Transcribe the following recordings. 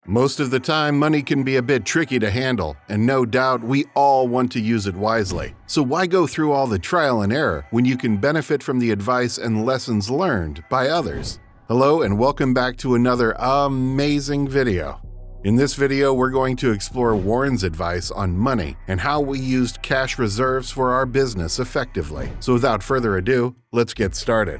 Most of the time, money can be a bit tricky to handle, and no doubt we all want to use it wisely. So why go through all the trial and error when you can benefit from the advice and lessons learned by others? Hello and welcome back to another amazing video. In this video, we're going to explore Warren's advice on money and how we used cash reserves for our business effectively. So without further ado, let's get started.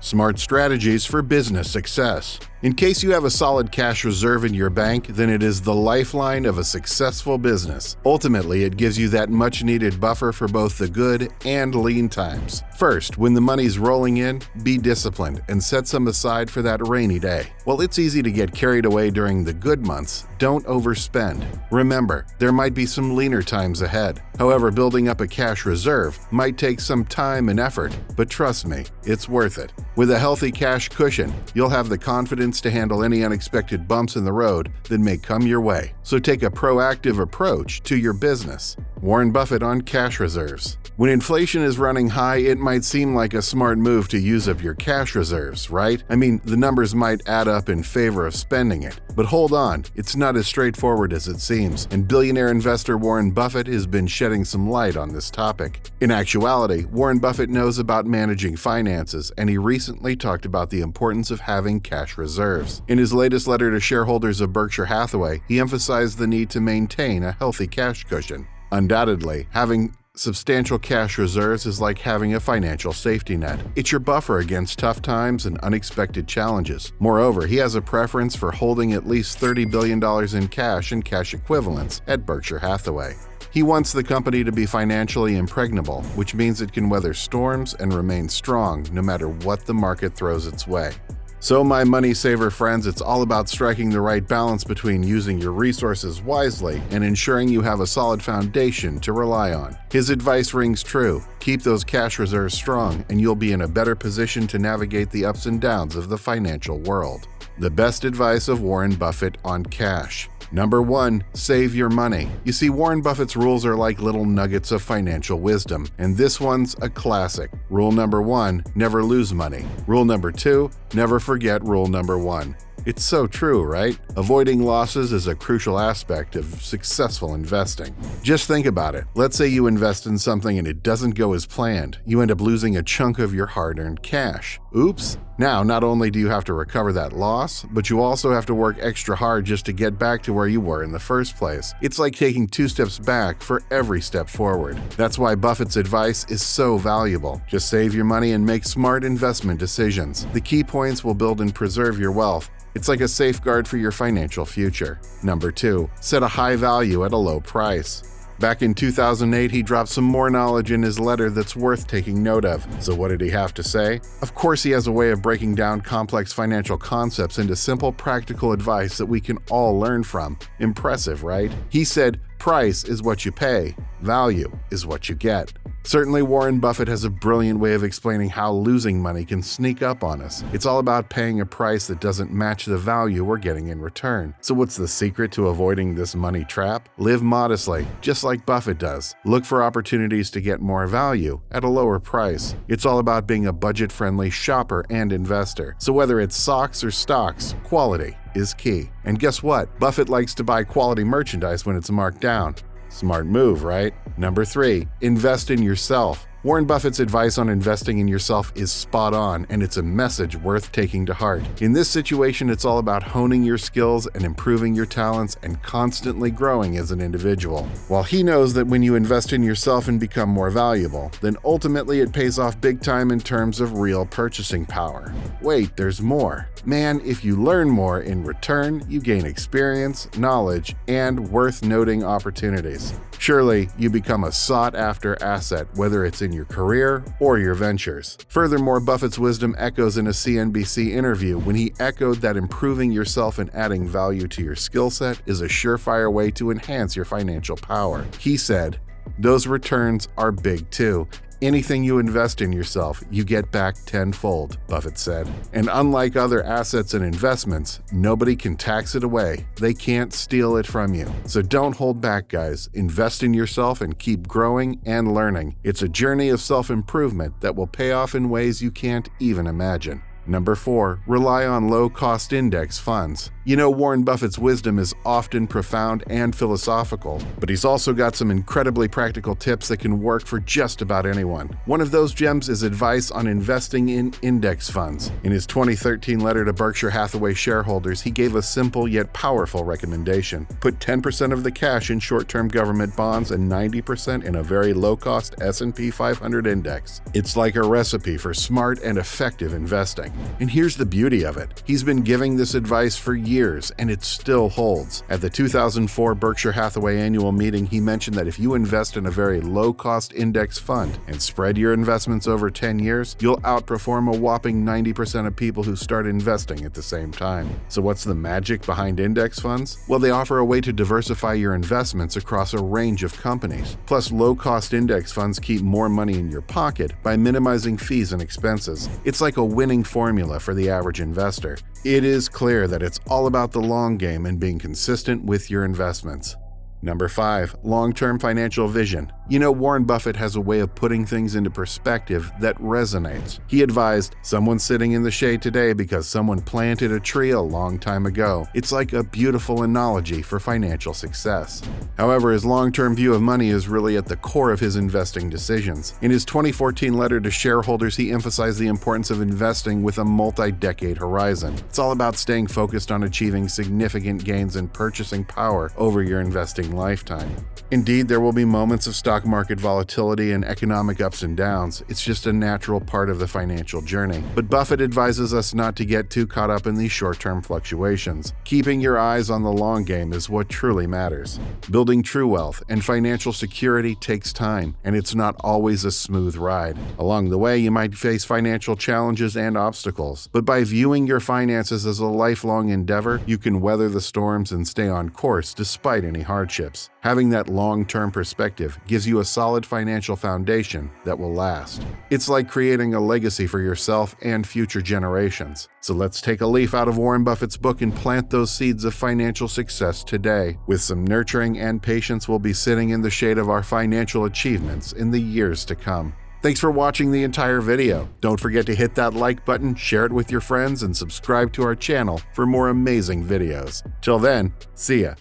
Smart strategies for business success. In case you have a solid cash reserve in your bank, then it is the lifeline of a successful business. Ultimately, it gives you that much-needed buffer for both the good and lean times. First, when the money's rolling in, be disciplined and set some aside for that rainy day. While it's easy to get carried away during the good months, don't overspend. Remember, there might be some leaner times ahead. However, building up a cash reserve might take some time and effort, but trust me, it's worth it. With a healthy cash cushion, you'll have the confidence to handle any unexpected bumps in the road that may come your way. So take a proactive approach to your business. Warren Buffett on cash reserves. When inflation is running high, it might seem like a smart move to use up your cash reserves, right? I mean, the numbers might add up in favor of spending it. But hold on, it's not as straightforward as it seems, and billionaire investor Warren Buffett has been shedding some light on this topic. In actuality, Warren Buffett knows about managing finances, and he recently talked about the importance of having cash reserves. In his latest letter to shareholders of Berkshire Hathaway, he emphasized the need to maintain a healthy cash cushion. Undoubtedly, having substantial cash reserves is like having a financial safety net. It's your buffer against tough times and unexpected challenges. Moreover, he has a preference for holding at least $30 billion in cash and cash equivalents at Berkshire Hathaway. He wants the company to be financially impregnable, which means it can weather storms and remain strong no matter what the market throws its way. So my money saver friends, it's all about striking the right balance between using your resources wisely and ensuring you have a solid foundation to rely on. His advice rings true. Keep those cash reserves strong and you'll be in a better position to navigate the ups and downs of the financial world. The best advice of Warren Buffett on cash. Number 1, save your money. You see, Warren Buffett's rules are like little nuggets of financial wisdom, and this one's a classic. Rule number 1, never lose money. Rule number 2, never forget rule number 1. It's so true, right? Avoiding losses is a crucial aspect of successful investing. Just think about it. Let's say you invest in something and it doesn't go as planned. You end up losing a chunk of your hard-earned cash. Oops! Now, not only do you have to recover that loss, but you also have to work extra hard just to get back to where you were in the first place. It's like taking 2 steps back for every step forward. That's why Buffett's advice is so valuable. Just save your money and make smart investment decisions. The key points will build and preserve your wealth. It's like a safeguard for your financial future. Number 2, set a high value at a low price. Back in 2008, he dropped some more knowledge in his letter that's worth taking note of. So what did he have to say? Of course, he has a way of breaking down complex financial concepts into simple, practical advice that we can all learn from. Impressive, right? He said, "Price is what you pay. Value is what you get." Certainly, Warren Buffett has a brilliant way of explaining how losing money can sneak up on us. It's all about paying a price that doesn't match the value we're getting in return. So what's the secret to avoiding this money trap? Live modestly, just like Buffett does. Look for opportunities to get more value at a lower price. It's all about being a budget-friendly shopper and investor. So whether it's socks or stocks, quality is key. And guess what? Buffett likes to buy quality merchandise when it's marked down. Smart move, right? Number 3, invest in yourself. Warren Buffett's advice on investing in yourself is spot on, and it's a message worth taking to heart. In this situation, it's all about honing your skills and improving your talents and constantly growing as an individual. While he knows that when you invest in yourself and become more valuable, then ultimately it pays off big time in terms of real purchasing power. Wait, there's more. Man, if you learn more, in return, you gain experience, knowledge, and worth noting opportunities. Surely, you become a sought-after asset, whether it's in your career or your ventures. Furthermore, Buffett's wisdom echoes in a CNBC interview when he echoed that improving yourself and adding value to your skill set is a surefire way to enhance your financial power. He said, "Those returns are big too. Anything you invest in yourself, you get back tenfold," Buffett said. And unlike other assets and investments, nobody can tax it away. They can't steal it from you. So don't hold back, guys. Invest in yourself and keep growing and learning. It's a journey of self-improvement that will pay off in ways you can't even imagine. Number 4. Rely on low-cost index funds. You know, Warren Buffett's wisdom is often profound and philosophical, but he's also got some incredibly practical tips that can work for just about anyone. One of those gems is advice on investing in index funds. In his 2013 letter to Berkshire Hathaway shareholders, he gave a simple yet powerful recommendation. Put 10% of the cash in short-term government bonds and 90% in a very low-cost S&P 500 index. It's like a recipe for smart and effective investing. And here's the beauty of it. He's been giving this advice for years, and it still holds. At the 2004 Berkshire Hathaway annual meeting, he mentioned that if you invest in a very low-cost index fund and spread your investments over 10 years, you'll outperform a whopping 90% of people who start investing at the same time. So what's the magic behind index funds? Well, they offer a way to diversify your investments across a range of companies. Plus, low-cost index funds keep more money in your pocket by minimizing fees and expenses. It's like a winning formula for the average investor. It is clear that it's all about the long game and being consistent with your investments. Number 5. Long-term financial vision. You know, Warren Buffett has a way of putting things into perspective that resonates. He advised, "Someone's sitting in the shade today because someone planted a tree a long time ago." It's like a beautiful analogy for financial success. However, his long-term view of money is really at the core of his investing decisions. In his 2014 letter to shareholders, he emphasized the importance of investing with a multi-decade horizon. It's all about staying focused on achieving significant gains in purchasing power over your investing lifetime. Indeed, there will be moments of stock market volatility and economic ups and downs. It's just a natural part of the financial journey. But Buffett advises us not to get too caught up in these short-term fluctuations. Keeping your eyes on the long game is what truly matters. Building true wealth and financial security takes time, and it's not always a smooth ride. Along the way, you might face financial challenges and obstacles, but by viewing your finances as a lifelong endeavor, you can weather the storms and stay on course despite any hardships. Having that long-term perspective gives you a solid financial foundation that will last. It's like creating a legacy for yourself and future generations. So let's take a leaf out of Warren Buffett's book and plant those seeds of financial success today. With some nurturing and patience, we'll be sitting in the shade of our financial achievements in the years to come. Thanks for watching the entire video. Don't forget to hit that like button, share it with your friends, and subscribe to our channel for more amazing videos. Till then, see ya.